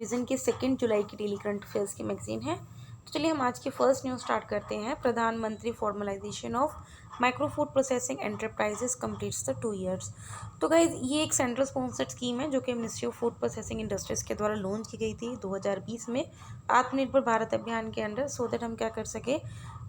Vision की 2 जुलाई की daily current affairs की मैगजीन है। तो चलिए हम आज की फर्स्ट न्यूज़ स्टार्ट करते हैं। प्रधानमंत्री formalisation of micro food processing enterprises completes the 2 years. तो गाइज ये एक सेंट्रल स्पॉन्सर्ड स्कीम है जो कि ministry of food processing industries के द्वारा लॉन्च की गई थी 2020 में आत्मनिर्भर भारत अभियान के अंडर, सो दैट हम क्या कर सके,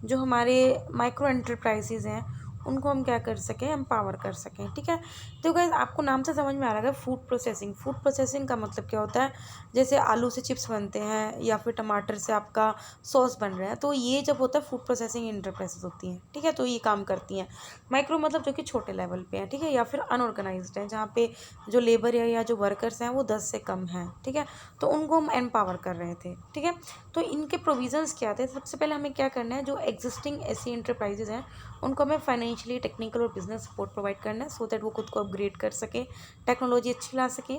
जो हमारे माइक्रो एंटरप्राइजेज हैं उनको हम क्या कर सकें, एम्पावर कर सकें। ठीक है, तो गाइस आपको नाम से समझ में आ रहा है फूड प्रोसेसिंग। फूड प्रोसेसिंग का मतलब क्या होता है, जैसे आलू से चिप्स बनते हैं या फिर टमाटर से आपका सॉस बन रहा है, तो ये जब होता है फूड प्रोसेसिंग इंटरप्राइजेस होती हैं। ठीक है, तो ये काम करती हैं। माइक्रो मतलब जो कि छोटे लेवल पे हैं, ठीक है, या फिर अनऑर्गेनाइज्ड है, जहाँ पे जो लेबर या जो वर्कर्स हैं वो 10 से कम हैं। ठीक है, तो उनको हम एम्पावर कर रहे थे। ठीक है, तो इनके प्रोविजंस क्या थे। सबसे पहले हमें क्या करना है, जो एग्जिस्टिंग ऐसी इंटरप्राइजेज हैं उनको हमें फाइनेंशियली, टेक्निकल और बिजनेस सपोर्ट प्रोवाइड करना है, सो दैट वो खुद को अपग्रेड कर सके, टेक्नोलॉजी अच्छी ला सके।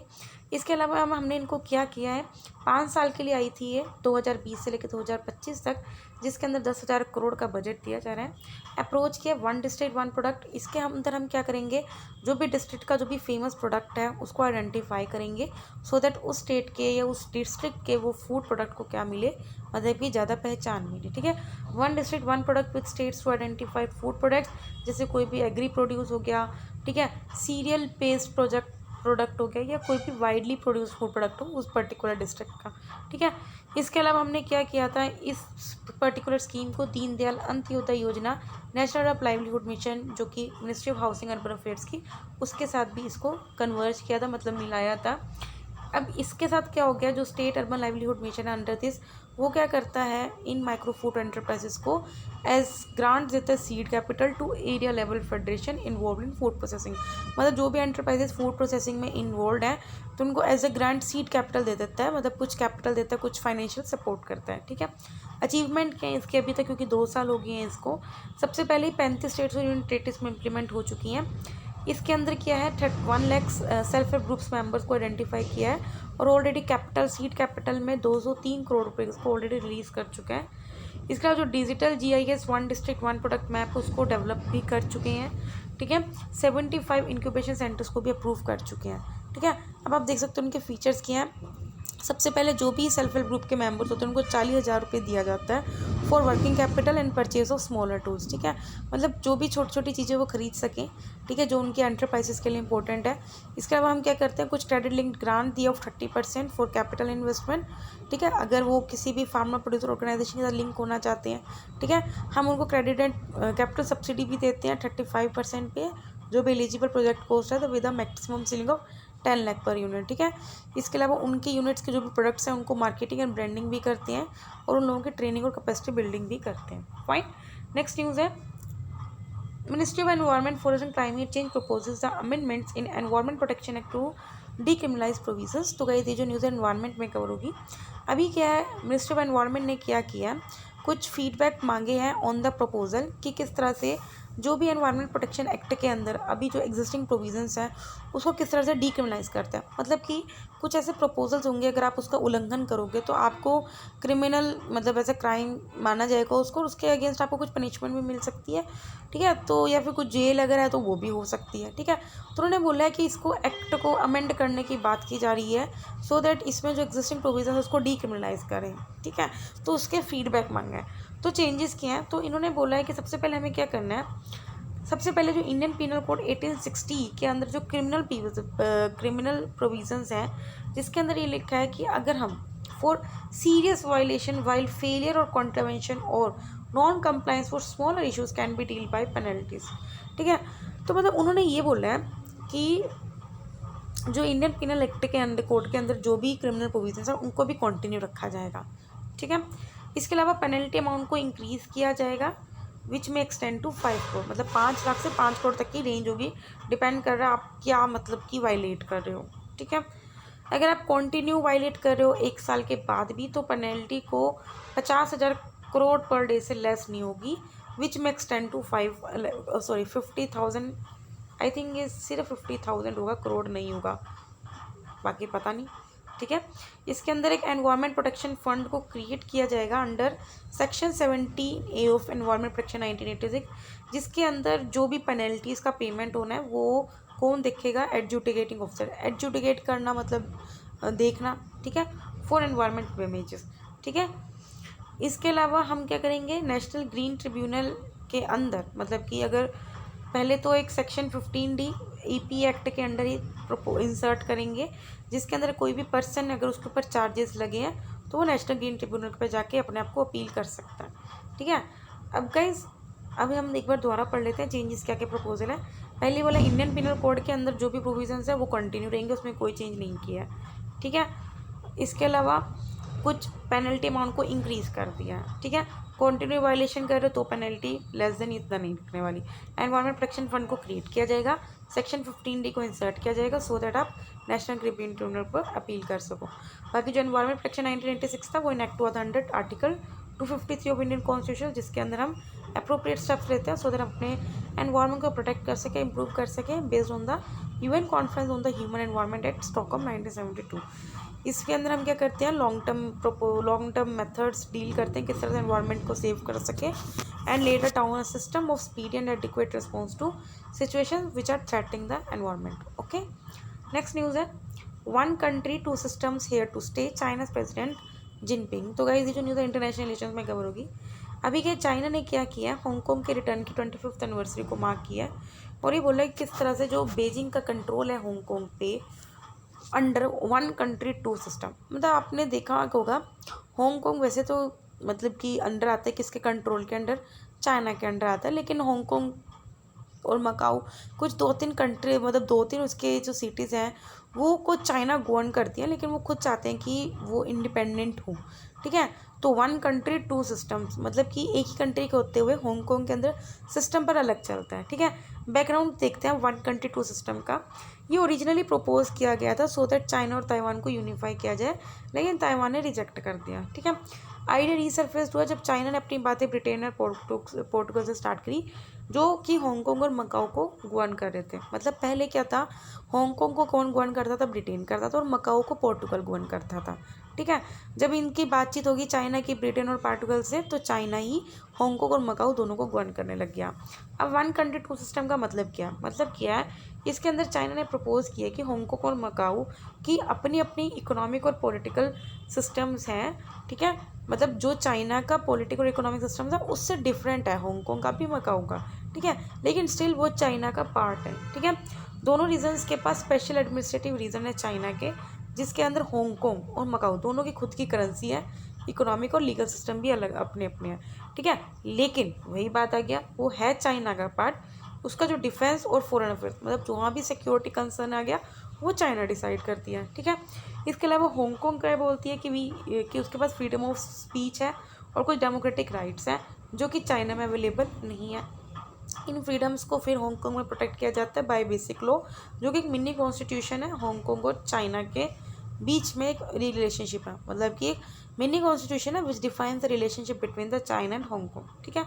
इसके अलावा हमने इनको क्या किया है, 5 साल के लिए आई थी ये 2020 से लेकर 2025 तक, जिसके अंदर 10,000 करोड़ का बजट दिया जा रहा है। अप्रोच किया 1 डिस्ट्रिक्ट 1 प्रोडक्ट। इसके अंदर हम क्या करेंगे, जो भी डिस्ट्रिक्ट का जो भी फेमस प्रोडक्ट है उसको आइडेंटिफाई करेंगे, सो दैट उस स्टेट के या उस डिस्ट्रिक्ट के वो फूड प्रोडक्ट को क्या मिले, मतलब कि ज़्यादा पहचान मिले। ठीक है, 1 district 1 product with states to identified food products, जैसे कोई भी एग्री प्रोड्यूस हो गया, ठीक है, सीरियल बेस्ड प्रोडक्ट हो गया, या कोई भी वाइडली प्रोड्यूस फूड प्रोडक्ट हो उस पर्टिकुलर डिस्ट्रिक्ट का। ठीक है, इसके अलावा हमने क्या किया था, इस पर्टिकुलर स्कीम को दीनदयाल अंत्योदय योजना, नेशनल अर्बन लाइवलीहुड मिशन जो कि ministry of housing urban affairs की, उसके साथ भी इसको कन्वर्ज किया था, मतलब मिलाया था। अब इसके साथ क्या हो गया, जो स्टेट अर्बन लाइवलीहुड मिशन है अंडर दिस, वो क्या करता है, इन माइक्रो फूड एंटरप्राइजेस को एज ग्रांट देता है seed capital to area level federation involve in food processing. मतलब जो भी एंटरप्राइजेस फूड प्रोसेसिंग में इन्वॉल्व हैं तो उनको as a grant seed capital दे देता है, मतलब कुछ कैपिटल देता है, कुछ फाइनेंशियल सपोर्ट करता है। ठीक है, अचीवमेंट क्या है इसके अभी तक, क्योंकि 2 साल हो गए हैं इसको। सबसे पहले ही 35 स्टेट्स और यूनियन टेरिटरीज में इम्प्लीमेंट हो चुकी हैं। इसके अंदर क्या है, 1 lakh self help groups members को आइडेंटिफाई किया है, और ऑलरेडी कैपिटल, सीड कैपिटल में 203 करोड़ रुपए इसको ऑलरेडी रिलीज़ कर चुके हैं। इसके अलावा जो digital GIS 1 district 1 product map उसको डेवलप भी कर चुके हैं। ठीक है, 75 इंक्यूबेशन सेंटर्स को भी अप्रूव कर चुके हैं। ठीक है, अब आप देख सकते हो उनके फीचर्स क्या हैं। सबसे पहले जो भी सेल्फ हेल्प ग्रुप के मेंबर्स होते हैं उनको 40,000 रुपये दिया जाता है for working capital and purchase of smaller tools. ठीक है, मतलब जो भी छोटी छोटी चीज़ें वो खरीद सकें, ठीक है, जो उनके एंटरप्राइजेस के लिए इंपॉर्टेंट है। इसके अलावा हम क्या करते हैं, कुछ क्रेडिट लिंक्ड ग्रांट दिया ऑफ 30% फॉर कैपिटल इन्वेस्टमेंट। ठीक है, अगर वो किसी भी फार्मर प्रोड्यूसर ऑर्गेनाइजेशन के साथ लिंक होना चाहते हैं, ठीक है, हम उनको क्रेडिट एंड कैपिटल सब्सिडी भी देते हैं 35% पे, जो भी एलिजिबल प्रोजेक्ट कॉस्ट है, तो with a maximum ceiling of 10 lakh per unit. ठीक है, इसके अलावा उनके यूनिट्स के जो भी प्रोडक्ट्स हैं उनको मार्केटिंग एंड ब्रांडिंग भी करते हैं, और उन लोगों की ट्रेनिंग और कैपेसिटी बिल्डिंग भी करते हैं। फाइन, नेक्स्ट न्यूज़ है, ministry of environment forest and climate change proposes the amendments in environment protection act to decriminalize provisions. तो गाइस ये जो न्यूज़ है एनवायरमेंट में कवर होगी। अभी क्या है, मिनिस्ट्री ऑफ एनवायरमेंट ने क्या किया, कुछ फीडबैक मांगे हैं ऑन द प्रपोजल कि किस तरह से जो भी एनवायरमेंट प्रोटेक्शन एक्ट के अंदर अभी जो एग्जिस्टिंग प्रोविजंस हैं उसको किस तरह से डीक्रिमिनलाइज करते हैं। मतलब कि कुछ ऐसे प्रपोजल्स होंगे, अगर आप उसका उल्लंघन करोगे तो आपको क्रिमिनल, मतलब ऐसे क्राइम माना जाएगा उसको, और उसके अगेंस्ट आपको कुछ पनिशमेंट भी मिल सकती है। ठीक है, तो या फिर कुछ जेल अगर है तो वो भी हो सकती है। ठीक है, तो उन्होंने बोला है कि इसको एक्ट को अमेंड करने की बात की जा रही है, सो दैट इसमें जो एग्जिस्टिंग प्रोविजन है उसको डीक्रिमिनलाइज करें। ठीक है, तो उसके फीडबैक मांगे हैं, तो चेंजेस किए हैं। तो इन्होंने बोला है कि सबसे पहले हमें क्या करना है, सबसे पहले जो इंडियन पीनल कोड 1860 के अंदर जो क्रिमिनल प्रोविजंस हैं, जिसके अंदर ये लिखा है कि अगर हम for serious violation while failure और कॉन्ट्रवेंशन और non compliance for smaller issues can be deal by penalties. ठीक है, तो मतलब उन्होंने ये बोला है कि जो इंडियन पिनल एक्ट के अंदर, कोड के अंदर जो भी क्रिमिनल प्रोविजंस हैं उनको भी कंटिन्यू रखा जाएगा। ठीक है, इसके अलावा पेनल्टी अमाउंट को इंक्रीज़ किया जाएगा, विच में एक्सटेंड टू 5 करोड़, मतलब 5 लाख से 5 करोड़ तक की रेंज होगी, डिपेंड कर रहा है आप क्या मतलब कि वायलेट कर रहे हो। ठीक है, अगर आप कंटिन्यू वायलेट कर रहे हो 1 साल के बाद भी, तो पेनल्टी को 50,000 करोड़ पर डे से लेस नहीं होगी, विच में एक्सटेंड टू 50,000। आई थिंक ये सिर्फ 50,000 होगा, करोड़ नहीं होगा, बाकी पता नहीं। ठीक है, इसके अंदर एक एनवायरमेंट प्रोटेक्शन फंड को क्रिएट किया जाएगा under section 17A of environment protection 1986, जिसके अंदर जो भी पेनल्टीज़ का पेमेंट होना है वो कौन देखेगा, एडजुडिकेटिंग ऑफिसर। एडजुडिकेट करना मतलब देखना। ठीक है, फॉर एनवायरमेंट डेमेजेस। ठीक है, इसके अलावा हम क्या करेंगे, नेशनल ग्रीन ट्रिब्यूनल के अंदर, मतलब कि अगर पहले तो एक सेक्शन 15D ईपी एक्ट के अंडर ही इंसर्ट करेंगे, जिसके अंदर कोई भी पर्सन अगर उसके ऊपर चार्जेस लगे हैं तो वो नेशनल ग्रीन ट्रिब्यूनल पे जाके अपने आप को अपील कर सकता है। ठीक है, अब गाइज अभी हम एक बार दोबारा पढ़ लेते हैं चेंजेस क्या क्या प्रपोजल है। पहली वाला इंडियन पिनल कोड के अंदर जो भी प्रोविजंस है वो कंटिन्यू रहेंगे, उसमें कोई चेंज नहीं किया है। ठीक है, इसके अलावा कुछ पेनल्टी अमाउंट को इंक्रीज़ कर दिया है। ठीक है, कंटिन्यू वायलेशन कर रहे हो तो पेनल्टी लेस देन इतना नहीं रखने वाली। एनवायरमेंट प्रोटेक्शन फंड को क्रिएट किया जाएगा, सेक्शन 15D को इंसर्ट किया जाएगा सो दैट आप नेशनल ग्रीन ट्रिब्यूनल पर अपील कर सको। बाकी जो एनवायरमेंट प्रोटेक्शन 1986 था वो इनेक्ट हुआ था under article 253 of Indian constitution, जिसके अंदर हम अप्रोप्रिएट स्टेप्स लेते हैं सो दैट अपने एनवायरमेंट को प्रोटेक्ट कर सके, इंप्रूव कर सके based on the UN conference on the human environment at Stockholm 1972। इसके अंदर हम क्या करते हैं, लॉन्ग टर्म मेथड्स डील करते हैं किस तरह से एनवायरनमेंट को सेव कर सके, and let a down a system of speed and adequate response to situations which are threatening the environment. Okay, next news है one country two systems here to stay, China's president Jinping. तो guys ये जो news है international relations में cover होगी। अभी क्या China ने क्या किया है, हांगकांग के रिटर्न की 25th एनिवर्सरी को मार्क किया है और ये बोला है किस तरह से जो बीजिंग का कंट्रोल है हांगकांग पे under one country two system. मतलब आपने देखा होगा हांगकांग वैसे तो मतलब कि अंडर आता है किसके कंट्रोल के अंडर, चाइना के अंडर आता है, लेकिन हांगकांग और मकाऊ कुछ 2-3 कंट्री, मतलब 2-3 उसके जो सिटीज़ हैं वो कुछ चाइना गवर्न करती हैं, लेकिन वो खुद चाहते हैं कि वो इंडिपेंडेंट हो। ठीक है, तो वन कंट्री टू सिस्टम्स मतलब कि एक ही कंट्री के होते हुए हांगकांग के अंदर सिस्टम पर अलग चलता है। ठीक है, बैकग्राउंड देखते हैं वन कंट्री टू सिस्टम का। ये ओरिजिनली प्रपोज किया गया था सो दैट चाइना और ताइवान को यूनिफाई किया जाए, लेकिन ताइवान ने रिजेक्ट कर दिया। ठीक है, आइडिया रीसरफेस्ड हुआ जब चाइना ने अपनी बातें ब्रिटेन और पोर्टुगल से स्टार्ट करी, जो कि हांगकांग और मकाऊ को गवर्न कर रहे थे। मतलब पहले क्या था, हांगकांग को कौन गवर्न करता था, ब्रिटेन करता था, और मकाऊ को पोर्टुगल गवर्न करता था। ठीक है, जब इनकी बातचीत होगी चाइना की ब्रिटेन और पोर्टुगल से, तो चाइना ही हांगकांग और मकाऊ दोनों को गवर्न करने लग गया। अब वन कंट्री टू सिस्टम का मतलब क्या है, इसके अंदर चाइना ने प्रपोज किया कि हांगकांग और मकाऊ की अपनी अपनी इकोनॉमिक और पॉलिटिकल सिस्टम्स हैं। ठीक है, मतलब जो चाइना का पॉलिटिकल और इकोनॉमिक सिस्टम है उससे डिफरेंट है हांगकांग का भी मकाऊ का। ठीक है, लेकिन स्टिल वो चाइना का पार्ट है। ठीक है, दोनों रीजन्स के पास स्पेशल एडमिनिस्ट्रेटिव रीजन है चाइना के, जिसके अंदर हांगकांग और मकाऊ दोनों की खुद की करेंसी है, इकोनॉमिक और लीगल सिस्टम भी अलग अपने अपने हैं। ठीक है, लेकिन वही बात आ गया, वो है चाइना का पार्ट, उसका जो डिफेंस और फॉरेन अफेयर्स मतलब जहाँ भी सिक्योरिटी कंसर्न आ गया वो चाइना डिसाइड करती है। ठीक है, इसके अलावा हांगकांग क्या बोलती है कि उसके पास फ्रीडम ऑफ स्पीच है और कुछ डेमोक्रेटिक राइट्स हैं जो कि चाइना में अवेलेबल नहीं है। इन फ्रीडम्स को फिर हांगकांग में प्रोटेक्ट किया जाता है बाय बेसिक लॉ, जो कि एक मिनी कॉन्स्टिट्यूशन है हांगकांग और चाइना के बीच में एक रिलेशनशिप है, मतलब कि एक मिनी कॉन्स्टिट्यूशन है which defines the relationship between the China and Hong Kong. ठीक है,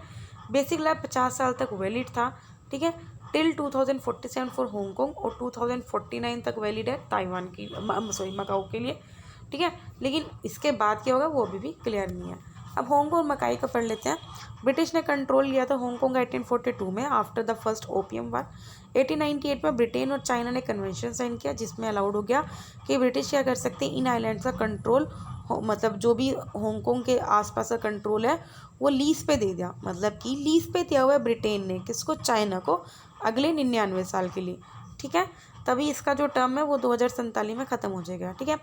बेसिक लॉ 50 साल तक वैलिड था। ठीक है, टिल 2047 फॉर हांगकांग और 2049 तक वैलिड है ताइवान की मकाऊ के लिए। ठीक है, लेकिन इसके बाद क्या होगा वो अभी भी क्लियर नहीं है। अब हांगकांग और मकाई का पढ़ लेते हैं। ब्रिटिश ने कंट्रोल लिया था हांगकांग 1842 में आफ्टर द फर्स्ट ओपियम वार। 1898 में ब्रिटेन और चाइना ने कन्वेंशन साइन किया जिसमें अलाउड हो गया कि ब्रिटिश क्या कर सकते हैं, इन आइलैंड्स का कंट्रोल मतलब जो भी हांगकांग के आसपास का कंट्रोल है वो लीज पे दे दिया। मतलब कि लीज पे दिया हुआ है ब्रिटेन ने किसको, चाइना को, अगले 99 साल के लिए। ठीक है, तभी इसका जो टर्म है वो 2047 में ख़त्म हो जाएगा। ठीक है,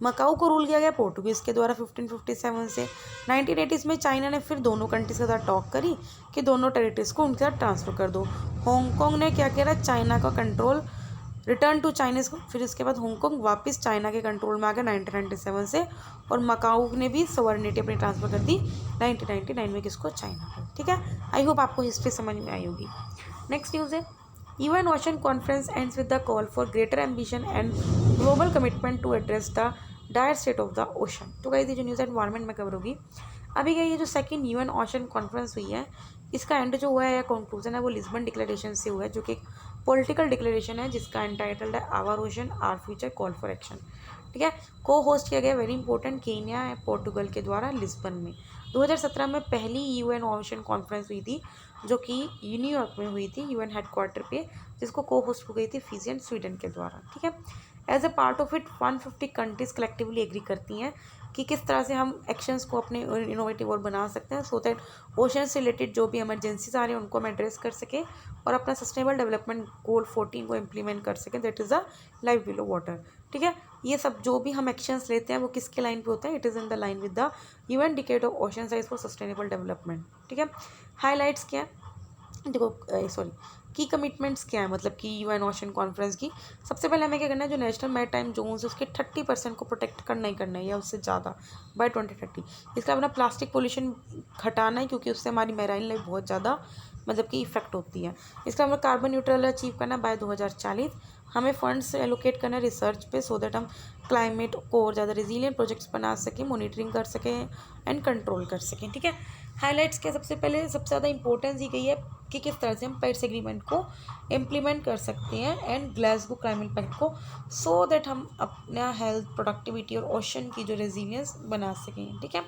मकाऊ को रूल किया गया पोर्टुगीज़ के द्वारा 1557 से। 1980s में चाइना ने फिर दोनों कंट्रीज के साथ टॉक करी कि दोनों टेरिटरीज को उनके साथ ट्रांसफ़र कर दो। हांगकांग ने क्या किया, चाइना का कंट्रोल रिटर्न टू चाइनीज़ को, फिर इसके बाद हांगकांग वापस चाइना के कंट्रोल में आ गया 1997 से, और मकाऊ ने भी सॉवरेनिटी अपनी ट्रांसफ़र कर दी 1999 में किसको, चाइना को। ठीक है, आई होप आपको हिस्ट्री समझ में आई होगी। नेक्स्ट न्यूज़ है UN Ocean Conference ends with the call for greater ambition and global commitment to address the dire state of the ocean। तो गाइस ये जो न्यूज़ एनवायरनमेंट में कवर होगी। अभी क्या ये जो सेकंड UN ओशन कॉन्फ्रेंस हुई है इसका एंड जो हुआ है या कंक्लूजन है वो लिस्बन डिक्लेरेशन से हुआ है, जो कि एक पॉलिटिकल डिक्लेरेशन है जिसका एंटाइटल्ड है our ocean our future call for action. ठीक है, को होस्ट किया गया वेरी इंपॉर्टेंट केन्या पोर्टुगल के द्वारा लिस्बन में। 2017 में पहली UN ओशन कॉन्फ्रेंस हुई थी जो कि न्यूयॉर्क में हुई थी UN हेडक्वार्टर पे, जिसको को होस्ट हो गई थी फिजी एंड स्वीडन के द्वारा। ठीक है, as a part of it 150 countries collectively agree करती हैं कि किस तरह से हम एक्शंस को अपने इनोवेटिव और बना सकते हैं, सो दैट ओशन से रिलेटेड जो भी इमरजेंसीज आ रही हैं उनको हम एड्रेस कर सकें और अपना सस्टेनेबल डेवलपमेंट गोल 14 को इम्प्लीमेंट कर सकें, that is the life below water. ठीक है, ये सब जो भी हम एक्शंस लेते हैं वो किसके लाइन पे होते हैं, it is in the line with the UN decade of ocean science for sustainable development. ठीक है, हाईलाइट्स क्या है, देखो सॉरी, की कमिटमेंट्स क्या है, मतलब कि यूएन ओशन कॉन्फ्रेंस की। सबसे पहले हमें क्या करना है, जो नेशनल मैरी टाइम जोन्स है उसके 30% को प्रोटेक्ट करना ही करना है या उससे ज़्यादा बाय 2030। इसका अपना प्लास्टिक पोल्यूशन घटाना है क्योंकि उससे हमारी मैराइन लाइफ बहुत ज़्यादा मतलब कि इफेक्ट होती है। इसका हमें कार्बन न्यूट्रल अचीव करना बाय 2040। हमें फंड्स एलोकेट करना रिसर्च पे, सो दैट हम क्लाइमेट को और ज़्यादा रिजीलियंट प्रोजेक्ट्स बना सकें, मॉनिटरिंग कर सकें एंड कंट्रोल कर सकें। ठीक है, हाईलाइट्स के सबसे पहले सबसे ज़्यादा इंपॉर्टेंस दी गई है कि किस तरह से हम पेरिस एग्रीमेंट को इम्प्लीमेंट कर सकते हैं एंड ग्लासगो क्लाइमेट पैक्ट को, सो दैट हम अपना हेल्थ, प्रोडक्टिविटी और ओशन की जो रेजिलियंस बना सकें। ठीक है,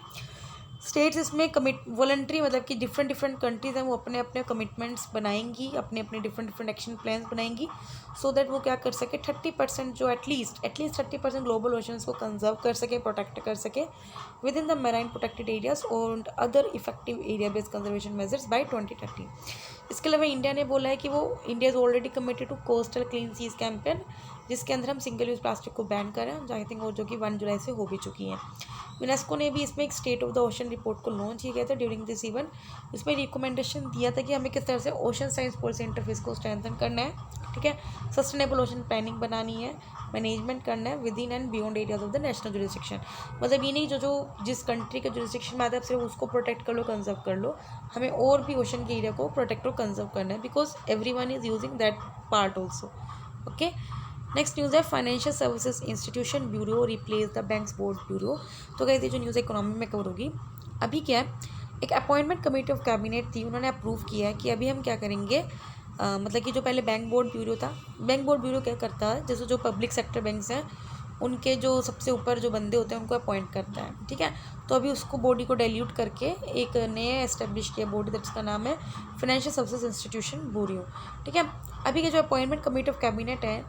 स्टेट्स इसमें कमिट वॉलंटरी, मतलब कि डिफरेंट डिफरेंट कंट्रीज़ हैं वो अपने अपने कमिटमेंट्स बनाएंगी, अपने अपने डिफरेंट डिफरेंट एक्शन प्लान्स बनाएंगी, सो दैट वो क्या कर सके 30% जो एटलीस्ट 30% ग्लोबल ओशंस को कंजर्व कर सके, प्रोटेक्ट कर सके within the marine protected areas और other effective area based conservation measures by 2030। इसके अलावा इंडिया ने बोला है कि वो India is already committed to coastal clean seas campaign, जिसके अंदर हम सिंगल यूज़ प्लास्टिक को बैन करें, आई थिंक वो जो कि 1 जुलाई से हो भी चुकी हैं। यूनेस्को ने भी इसमें एक state of the ocean report को लॉन्च किया गया था ड्यूरिंग दिस इवेंट। इसमें रिकमेंडेशन दिया था कि हमें किस तरह से ओशन साइंस पॉलिसी इंटरफेस को स्ट्रेंथन करना है। ठीक है, सस्टेनेबल ओशन प्लानिंग बनानी है, मैनेजमेंट करना है with in and beyond areas of the national jurisdiction. मतलब ये नहीं जो जिस कंट्री के जुरिस्डिक्शन में आता है सिर्फ उसको प्रोटेक्ट कर लो, कंजर्व कर लो, हमें और भी ओशन के एरिया को प्रोटेक्ट और कंजर्व करना है, because every one is using that part also. Okay, next news है financial services institution bureau replace the banks board bureau. तो कहते हैं जो न्यूज़ इकोनॉमी में कवर होगी। अभी क्या है, एक अपॉइंटमेंट कमेटी ऑफ कैबिनेट थी, उन्होंने अप्रूव किया है कि अभी हम क्या करेंगे, मतलब कि जो पहले बैंक बोर्ड ब्यूरो था, बैंक बोर्ड ब्यूरो क्या करता है, जैसे जो पब्लिक सेक्टर बैंक्स हैं उनके जो सबसे ऊपर जो बंदे होते हैं उनको अपॉइंट करता है। ठीक है, तो अभी उसको बॉडी को डाइल्यूट करके एक नया एस्टेब्लिश किया बॉडी, जिसका नाम है फाइनेंशियल सर्विसेज इंस्टीट्यूशन ब्यूरो। ठीक है, अभी के जो अपॉइंटमेंट कमेटी ऑफ कैबिनेट है,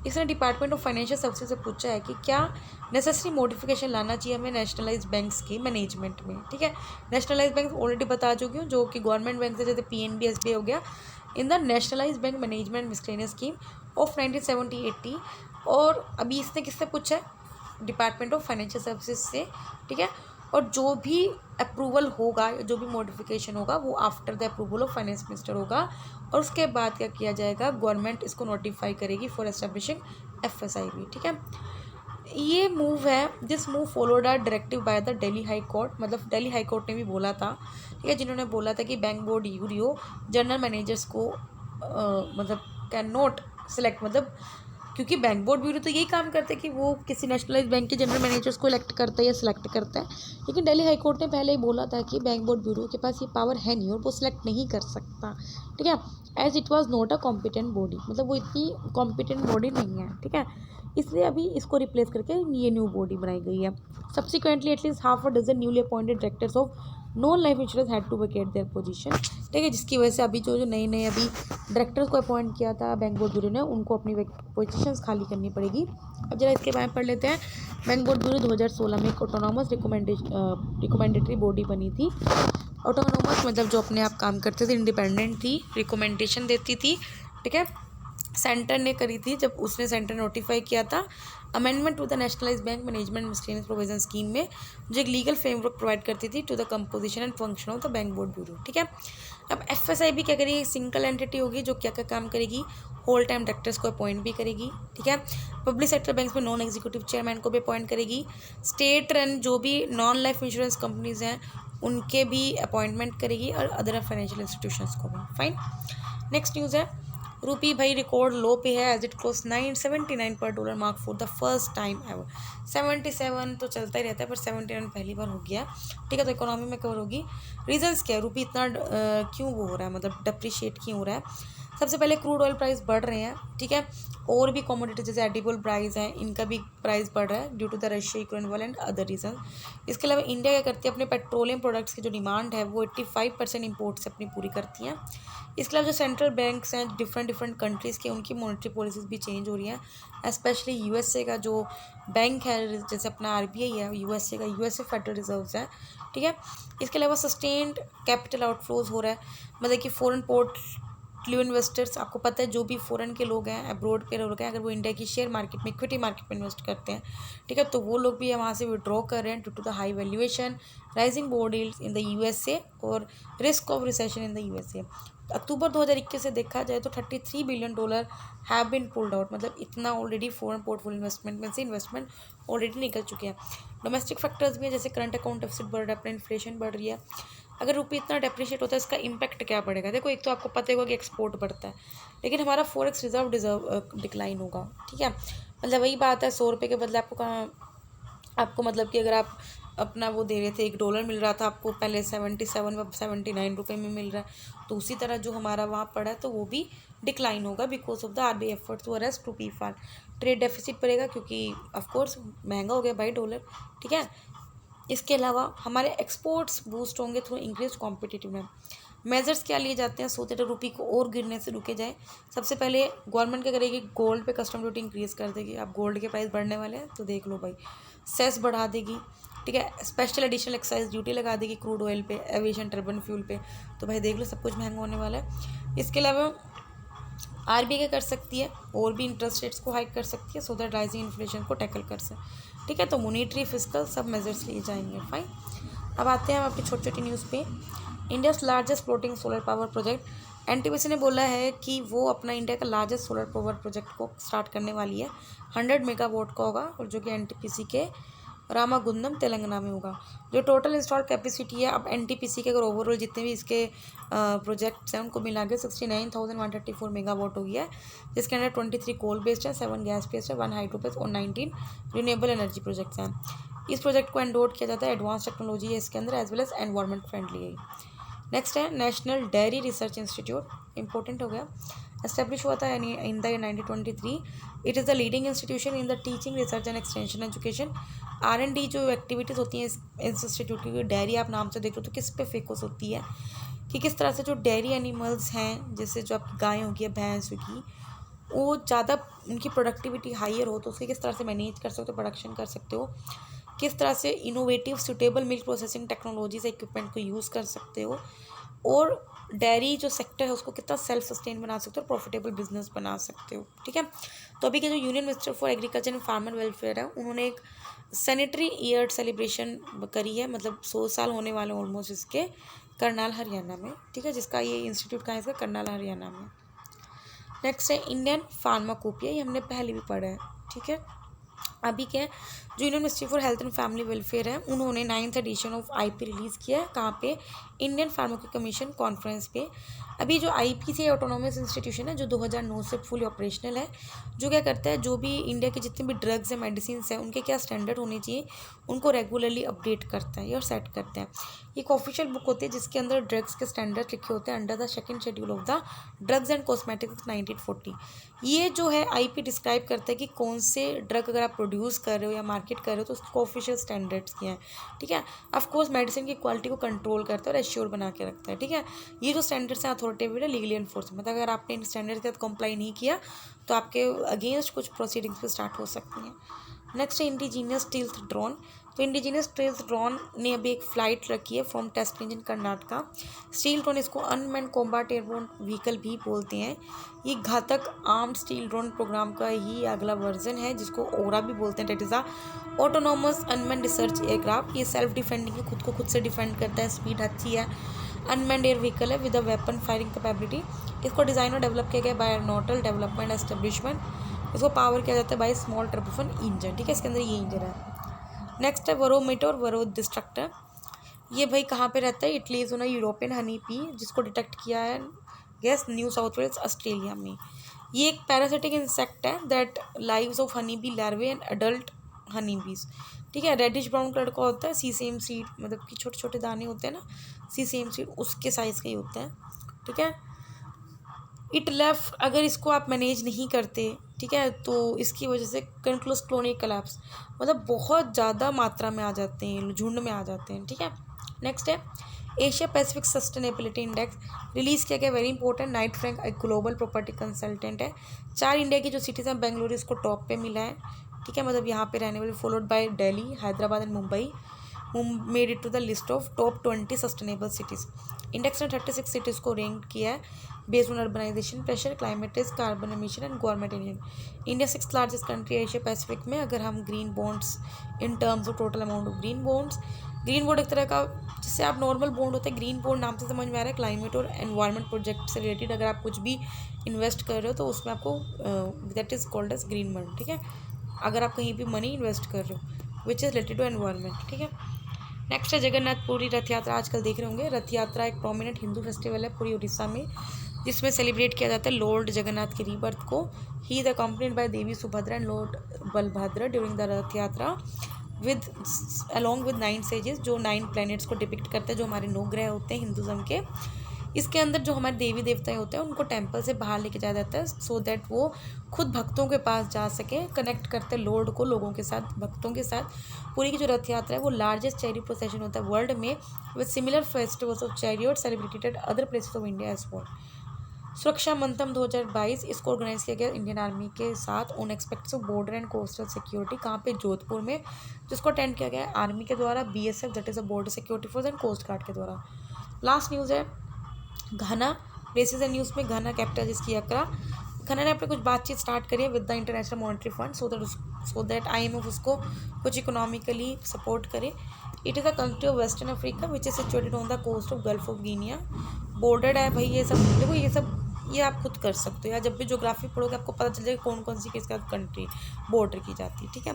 इसने डिपार्टमेंट ऑफ फाइनेंशियल सर्विसेज से पूछा है कि क्या नेसेसरी मॉडिफिकेशन लाना चाहिए हमें नेशनलाइज बैंक्स की मैनेजमेंट में। ठीक है, नेशनलाइज बैंक ऑलरेडी बता चुकी हूँ, जो कि गवर्नमेंट बैंक है, जैसे पीएनबी, एसबीआई हो गया, in the nationalize bank management miscellaneous scheme of 1970-80। और अभी इसने किससे पूछा है, डिपार्टमेंट ऑफ फाइनेंशियल सर्विसेज से। ठीक है, और जो भी अप्रूवल होगा, जो भी मॉडिफिकेशन होगा वो after the approval of finance minister होगा, और उसके बाद क्या किया जाएगा, गवर्नमेंट इसको नोटिफाई करेगी फॉर एस्टेब्लिशिंग एफएसआईबी। ठीक है, ये मूव है, this move followed are directive by the Delhi high court, मतलब दिल्ली हाई कोर्ट ने भी बोला था। ठीक है, जिन्होंने बोला था कि बैंक बोर्ड यूरियो जनरल मैनेजर्स को मतलब कैन नॉट सेलेक्ट, मतलब क्योंकि बैंक बोर्ड ब्यूरो तो यही काम करता है कि वो किसी नेशनलाइज बैंक के जनरल मैनेजर्स को इलेक्ट करता है या सिलेक्ट करता है, लेकिन दिल्ली हाई कोर्ट ने पहले ही बोला था कि बैंक बोर्ड ब्यूरो के पास ये पावर है नहीं और वो सिलेक्ट नहीं कर सकता। ठीक है, as it was not a competent body, मतलब वो इतनी कॉम्पिटेंट बॉडी नहीं है। ठीक है, इसलिए अभी इसको रिप्लेस करके ये न्यू बॉडी बनाई गई है। Subsequently at least half a dozen newly appointed directors of non life insurance had to vacate their position. ठीक है, जिसकी वजह से अभी जो नए अभी डायरेक्टर्स को अपॉइंट किया था बैंक बोर्ड ब्यूरो ने, उनको अपनी पोजीशंस खाली करनी पड़ेगी। अब जरा इसके बारे में पढ़ लेते हैं। बैंक बोर्ड ब्यूरो 2016 में एक ऑटोनॉमस रिकमेंडेटरी बॉडी बनी थी। ऑटोनॉमस मतलब जो अपने आप काम करते थे, इंडिपेंडेंट थी, रिकमेंडेशन देती थी। ठीक है, सेंटर ने करी थी, जब उसने सेंटर नोटिफाई किया था amendment to the nationalize bank management miscellaneous provision scheme में, जो एक लीगल फ्रेमवर्क प्रोवाइड करती थी to the composition and function of the bank board bureau. ठीक है, अब एफएसआईबी क्या करेगी, सिंगल एंटिटी होगी जो क्या क्या काम करेगी, होल टाइम डायरेक्टर्स को अपॉइंट भी करेगी। ठीक है, पब्लिक सेक्टर बैंक्स में नॉन एग्जीक्यूटिव चेयरमैन को भी अपॉइंट करेगी। स्टेट रन जो भी नॉन लाइफ इंश्योरेंस कंपनीज हैं उनके भी अपॉइंटमेंट करेगी, और अदर फाइनेंशियल इंस्टीट्यूशंस को भी। फाइन, नेक्स्ट न्यूज़ है, रूपी भाई रिकॉर्ड लो पे है, एज इट क्लोज 979 पर dollar mark for the first time ever. 77 तो चलता ही रहता है, पर 79 पहली बार हो गया। ठीक है, तो इकोनॉमी में कवर होगी। रीजंस क्या है, रूपी इतना क्यों वो हो रहा है, मतलब डिप्रिशिएट क्यों हो रहा है। सबसे पहले क्रूड ऑयल प्राइस बढ़ रहे हैं, ठीक है, और भी कमोडिटी जैसे एडिबल प्राइस हैं, इनका भी प्राइस बढ़ रहा है due to the Russia Ukraine war and other reason. इसके अलावा इंडिया क्या करती है, अपने पेट्रोलियम प्रोडक्ट्स की जो डिमांड है वो 85% इम्पोर्ट से अपनी पूरी करती हैं। इसके अलावा जो सेंट्रल बैंक्स हैं डिफरेंट डिफरेंट कंट्रीज़ के, उनकी मॉनेटरी पॉलिसीज़ भी चेंज हो रही हैं। स्पेशली यूएसए का जो बैंक है, जैसे अपना आरबीआई है यूएसए का, यूएसए फेडरल रिजर्व्स है, ठीक है। इसके अलावा सस्टेन्ड कैपिटल आउटफ्लोज हो रहा है, मतलब कि फॉरेन पोर्टफोलियो इन्वेस्टर्स, आपको पता है जो भी फॉरेन के लोग हैं, अब्रॉड के लोग हैं, अगर वो इंडिया की शेयर मार्केट में, इक्विटी मार्केट में इन्वेस्ट करते हैं, ठीक है, तो वो लोग भी वहाँ से विड्रॉ कर रहे हैं due to the high valuation, rising board yields in the USA और risk of recession in the USA. October 2021 से देखा जाए तो $33 billion have been pulled out, मतलब इतना ऑलरेडी फॉरेन पोर्टफोलियो इन्वेस्टमेंट में से इन्वेस्टमेंट ऑलरेडी निकल चुके हैं। डोमेस्टिक फैक्टर्स भी है, जैसे करंट अकाउंट डेफिसिट बढ़ रहा है, अपना इन्फ्लेशन बढ़ रही है। अगर रुपये इतना डेप्रिशिएट होता है इसका इम्पैक्ट क्या पड़ेगा? देखो, एक तो आपको पता होगा कि एक्सपोर्ट बढ़ता है, लेकिन हमारा फॉरेक्स रिजर्व डिक्लाइन होगा, ठीक है। मतलब वही बात है, 100 रुपये के बदले आपको कहाँ, आपको मतलब कि अगर आप अपना वो दे रहे थे, $1 मिल रहा था आपको पहले 77 व 79 रुपये में मिल रहा है, तो उसी तरह जो हमारा वहाँ पड़ा है तो वो भी डिक्लाइन होगा because of the RBI efforts to arrest rupee fall. Trade deficit पड़ेगा क्योंकि ऑफकोर्स महंगा हो गया भाई डॉलर, ठीक है। इसके अलावा हमारे एक्सपोर्ट्स बूस्ट होंगे थ्रू इंक्रीज कॉम्पिटिटिवनेस। मेजर्स क्या लिए जाते हैं सो दैट रुपी को और गिरने से रुके जाए? सबसे पहले गवर्नमेंट क्या करेगी, गोल्ड पे कस्टम ड्यूटी इंक्रीज़ कर देगी। अब गोल्ड के प्राइस बढ़ने वाले हैं तो देख लो भाई, सेस बढ़ा देगी, ठीक है। स्पेशल एडिशनल एक्साइज ड्यूटी लगा देगी क्रूड ऑयल पे, एविएशन टर्बन फ्यूल पे, तो भाई देख लो सब कुछ महंगा होने वाला है। इसके अलावा आरबीआई क्या कर सकती है, और भी इंटरेस्ट रेट्स को हाइक कर सकती है सो दैट राइजिंग इन्फ्लेशन को टैकल कर सके, ठीक है। तो मॉनेटरी फिस्कल सब मेजर्स लिए जाएंगे, फाइन। अब आते हैं हम अपनी छोटी छोटी न्यूज़ पे। India's largest floating solar power project, NTPC ने बोला है कि वो अपना इंडिया का लार्जेस्ट सोलर पावर प्रोजेक्ट को स्टार्ट करने वाली है। 100 मेगावाट का होगा, और जो कि एनटीपीसी के रामागुंडम तेलंगाना में होगा। जो टोटल इंस्टॉल कैपेसिटी है, अब एनटीपीसी के अगर ओवरऑल जितने भी इसके प्रोजेक्ट्स हैं उनको मिला के 69,134 मेगावाट हो गया है, जिसके अंदर 23 कोल बेस्ड है, 7 गैस बेस्ड है, 1 हाइड्रो बेस्ड और 19 रिन्यूएबल एनर्जी प्रोजेक्ट्स हैं। इस प्रोजेक्ट को एंडोर्ड किया जाता है, एडवांस टेक्नोलॉजी है इसके अंदर, as well as environment friendly है। नेक्स्ट है national dairy research institute, important हो गया। एस्टेब्लिश हुआ था in the 1923। It is the leading institution in the teaching research and extension education. R&D जो एक्टिविटीज़ होती हैं इस इंस्टीट्यूट की, डेयरी आप नाम से देख लो तो किस पे फोकस होती है कि किस तरह से जो डेयरी एनिमल्स हैं, जैसे जो आपकी गाय होगी या भैंस होगी, वो ज़्यादा उनकी प्रोडक्टिविटी हायर हो तो उसके किस तरह से मैनेज कर सकते हो, प्रोडक्शन कर सकते हो, किस तरह से innovative suitable milk processing technology से इक्विपमेंट को यूज़ कर सकते हो, और डेयरी जो सेक्टर है उसको कितना सेल्फ सस्टेन बना सकते हो, प्रॉफिटेबल बिजनेस बना सकते हो, ठीक है। तो अभी के जो union minister for agriculture and farmer welfare है, उन्होंने एक सैनिटरी ईयर सेलिब्रेशन करी है, मतलब 100 साल होने वाले ऑलमोस्ट इसके, करनाल हरियाणा में, ठीक है, जिसका ये इंस्टीट्यूट कहाँ है इसका, करनाल हरियाणा में। नेक्स्ट है इंडियन फार्माकोपिया, ये हमने पहले भी पढ़ा है, ठीक है। अभी क्या है, जो union ministry for health and family welfare है, उन्होंने 9th addition of IP release किया है, कहाँ पे, इंडियन फार्माको कमीशन कॉन्फ्रेंस पे। अभी जो आईपीसी ऑटोनोमस इंस्टीट्यूशन है जो 2009 से फुली ऑपरेशनल है, जो क्या करता है, जो भी इंडिया के जितने भी ड्रग्स हैं, मेडिसिन हैं, उनके क्या स्टैंडर्ड होने चाहिए उनको रेगुलरली अपडेट करता है और सेट करता है। एक ऑफिशियल बुक होती है जिसके अंदर ड्रग्स के स्टैंडर्ड लिखे होते हैं under the second schedule of the drugs and cosmetics 1940। ये जो है आईपी डिस्क्राइब करता है कि कौन से ड्रग अगर आप प्रोड्यूस कर रहे हो या मार्केट कर रहे हो तो उसको ऑफिशियल स्टैंडर्ड्स क्या हैं, ठीक है। ऑफकोर्स मेडिसिन की क्वालिटी को कंट्रोल करता है और एश्योर बना के रखता है, ठीक है। ये जो स्टैंडर्ड्स हैं अथॉरिटेटिव है, लीगली एनफोर्समेंट, अगर आपने इन स्टैंडर्ड्स के साथ कंप्लाई नहीं किया तो आपके अगेंस्ट कुछ प्रोसीडिंग्स भी स्टार्ट हो सकती हैं। नेक्स्ट है इंडिजीनियस स्टील्थ ड्रोन। तो इंडिजीनियस स्टील्थ ड्रोन ने अभी एक फ़्लाइट रखी है from test engine Karnataka. Steel drone, इसको अनमैन कॉम्बैट एयरबोर्न व्हीकल भी बोलते हैं। ये घातक आर्म्ड स्टील ड्रोन प्रोग्राम का ही अगला वर्जन है जिसको ओरा भी बोलते हैं, that is a autonomous unmanned research aircraft. ये सेल्फ डिफेंडिंग है, खुद को खुद से डिफेंड करता है, स्पीड अच्छी है, अनमैन्ड एयर व्हीकल है with a weapon firing capability. इसको डिज़ाइन और डेवलप किया गया बाय एयरोनॉटिकल डेवलपमेंट एस्टेब्लिशमेंट। इसको पावर किया जाता है बाय स्मॉल टर्बोफन इंजन, ठीक है, इसके अंदर ये इंजन है। नेक्स्ट है वरोमीटर और वरो डिस्ट्रक्टर। ये भाई कहाँ पे रहता है, Italy zone European honey bee, जिसको डिटेक्ट किया है गैस न्यू साउथ वेल्स ऑस्ट्रेलिया में। ये एक पैरासिटिक इंसेक्ट है that lives off honey bee larvae and adult honey bees, ठीक है। रेडिश ब्राउन कलर का होता है, सीसेम सीड, मतलब कि छोटे छोटे दाने होते हैं ना, सीसेम सीड उसके साइज़ का ही होता है, ठीक है। इट लेफ्ट, अगर इसको आप मैनेज नहीं करते, ठीक है, तो इसकी वजह से कंक्लूस क्लोनिक कलैप्स, मतलब बहुत ज़्यादा मात्रा में आ जाते हैं, झुंड में आ जाते हैं, ठीक है। नेक्स्ट है Asia Pacific sustainability index, release किया गया, वेरी इंपॉर्टेंट। नाइट फ्रैंक एक ग्लोबल प्रॉपर्टी कंसल्टेंट है। 4 इंडिया की जो सिटीज़ हैं, बेंगलुरु इसको टॉप पे मिला है, ठीक है, मतलब यहाँ पे रहने वाले, followed by Delhi, Hyderabad and Mumbai made it to the list of top 20 sustainable cities. Index ने 36 सिटीज़ को रैंक किया है based on urbanization pressure, climate risk, carbon emission and government Indian. India 6th largest country Asia Pacific में। अगर हम green bonds in terms of total amount of green bonds, green bond एक तरह का, जिससे आप नॉर्मल बॉन्ड होते हैं, ग्रीन बॉन्ड नाम से समझ में आ रहा है क्लाइमेट और एनवायरनमेंट प्रोजेक्ट से रिलेटेड अगर आप कुछ भी इन्वेस्ट कर रहे हो तो उसमें आपको that is called as green bond, ठीक है, अगर आप कहीं भी मनी इन्वेस्ट कर रहे हो which is related to environment, ठीक है। नेक्स्ट है जगन्नाथपुरी रथ यात्रा, आजकल देख रहे होंगे। रथ यात्रा एक प्रोमिनेंट हिंदू फेस्टिवल है पूरी उड़ीसा में, जिसमें सेलिब्रेट किया जाता है लॉर्ड जगन्नाथ के रीबर्थ को। He is accompanied by Devi Subhadra and lord Balabhadra during the Rath Yatra with along with 9 sages, जो 9 प्लैनेट्स को डिपिक्ट करते हैं, जो हमारे 9 ग्रह होते हैं हिंदुज़म के। इसके अंदर जो हमारे देवी देवताएं होते हैं उनको टेम्पल से बाहर लेके जाया जाता है, सो दैट वो खुद भक्तों के पास जा सके, कनेक्ट करते हैं लॉर्ड को लोगों के साथ, भक्तों के साथ। पूरी की जो रथ यात्रा है वो लार्जेस्ट चैरियट प्रोसेशन होता है वर्ल्ड में, with similar festivals of chariot celebrated at other places of India as well. Suraksha Manthan 2022 इसको ऑर्गेनाइज किया गया इंडियन आर्मी के साथ on aspects of border and coastal security, कहाँ पे, जोधपुर में, जिसको अटेंड किया गया है आर्मी के द्वारा, BSF that is a border security force and coast guard के द्वारा। लास्ट न्यूज़ है घना, प्लेसेस एंड न्यूज़ में घना कैपिटल जिसकी अकरा। घना ने अपने कुछ बातचीत स्टार्ट करी है with the international monetary fund, so that IMF उसको कुछ इकोनॉमिकली सपोर्ट करे। It is a country of western Africa which is situated on the coast of gulf of Guinea. Bordered है भाई, ये सब देखो, ये सब ये आप खुद कर सकते हो, या जब भी ज्योग्राफी पढ़ोगे आपको पता चल जाएगा कौन कौन सी किसका कंट्री बॉर्डर की जाती है, ठीक है।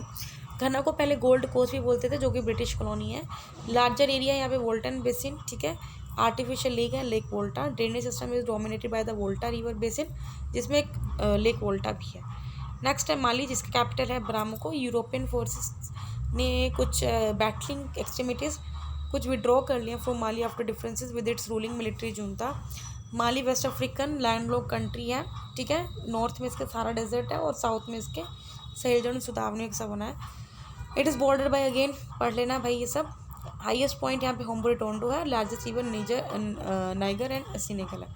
घना को पहले गोल्ड कोस्ट भी बोलते थे, जो कि ब्रिटिश कॉलोनी है। लार्जर एरिया यहाँ पे वोल्टन बेसिन, ठीक है, आर्टिफिशियल लेक है, lake Volta. Drainage system is dominated by the Volta river basin, जिसमें एक लेक वोल्टा भी है। नेक्स्ट है माली, जिसका कैपिटल है ब्रामको। यूरोपियन फोर्सेस ने कुछ बैटलिंग एक्सट्रीमिटीज़ कुछ विड्रॉ कर लिया from Mali after differences with its ruling military junta. Mali West African landlocked country है, ठीक है, नॉर्थ में इसके सारा डेजर्ट है और साउथ में इसके सहेलजन सुदावनी सा बना है। It is border by, again पढ़ लेना भाई ये सब। हाईएस्ट पॉइंट यहाँ पे होम्बो टोंडो है, लार्जेस्ट इवन नाइगर एंड सीनेगल है,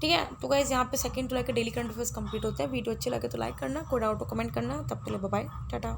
ठीक है। तो गाइस यहाँ पे 2 जुलाई के डेली करंट अफेयर्स कंप्लीट होते हैं। वीडियो अच्छे लगे तो लाइक करना, कोई डाउट हो कमेंट करना। तब के लिए बाय बाय, टाटा।